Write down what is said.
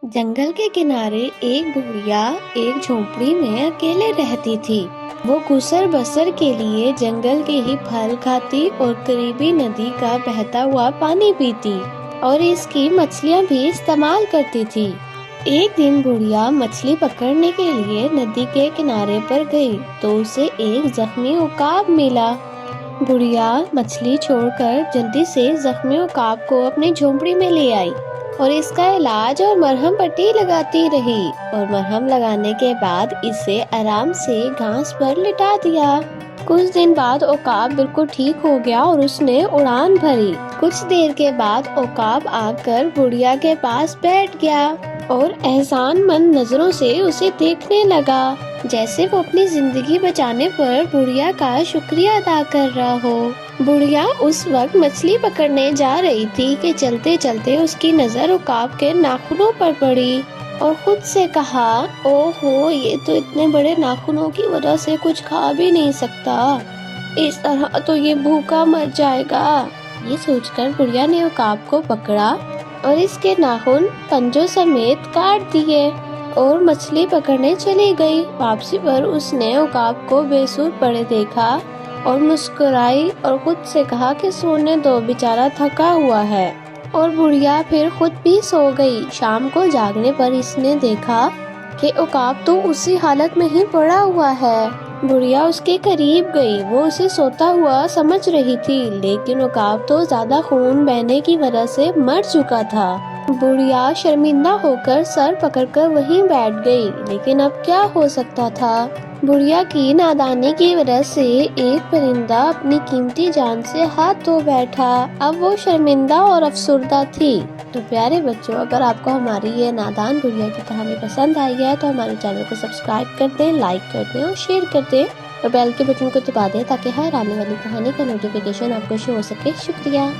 जंगल के किनारे एक बुढ़िया एक झोंपड़ी में अकेले रहती थी। वो गुसर बसर के लिए जंगल के ही फल खाती और करीबी नदी का बहता हुआ पानी पीती और इसकी मछलियाँ भी इस्तेमाल करती थी। एक दिन बुढ़िया मछली पकड़ने के लिए नदी के किनारे पर गई तो उसे एक जख्मी उकाब मिला। बुढ़िया मछली छोड़कर जल्दी से जख्मी उकाब को अपनी झोंपड़ी में ले आई और इसका इलाज और मरहम पट्टी लगाती रही और मरहम लगाने के बाद इसे आराम से घास पर लिटा दिया। कुछ दिन बाद उकाब बिल्कुल ठीक हो गया और उसने उड़ान भरी। कुछ देर के बाद उकाब आकर बुढ़िया के पास बैठ गया और एहसानमंद नजरों से उसे देखने लगा, जैसे वो अपनी जिंदगी बचाने पर बुढ़िया का शुक्रिया अदा कर रहा हो। बुढ़िया उस वक्त मछली पकड़ने जा रही थी कि चलते चलते उसकी नजर उकाब के नाखूनों पर पड़ी और खुद से कहा, ओहो, ये तो इतने बड़े नाखूनों की वजह से कुछ खा भी नहीं सकता, इस तरह तो ये भूखा मर जाएगा। ये सोचकर बुढ़िया ने उकाब को पकड़ा और इसके नाखून पंजों समेत काट दिए और मछली पकड़ने चली गई। वापसी पर उसने उकाब को बेसुध पड़े देखा और मुस्कुराई और खुद से कहा कि सोने दो, बेचारा थका हुआ है। और बुढ़िया फिर खुद भी सो गई। शाम को जागने पर इसने देखा कि उकाब तो उसी हालत में ही पड़ा हुआ है। बुढ़िया उसके करीब गई। वो उसे सोता हुआ समझ रही थी, लेकिन उकाब तो ज्यादा खून बहने की वजह से मर चुका था। बुढ़िया शर्मिंदा होकर सर पकड़कर वहीं बैठ गई, लेकिन अब क्या हो सकता था। बुढ़िया की नादानी की वजह से एक परिंदा अपनी कीमती जान से हाथ धो बैठा। अब वो शर्मिंदा और अफसुर्दा थी। तो प्यारे बच्चों, अगर आपको हमारी ये नादान बुढ़िया की कहानी पसंद आई है तो हमारे चैनल को सब्सक्राइब कर दें, लाइक कर दें और शेयर कर दें और बेल के बटन को दबा दें ताकि हर आने वाली कहानी का नोटिफिकेशन आपको शो हो सके। शुक्रिया।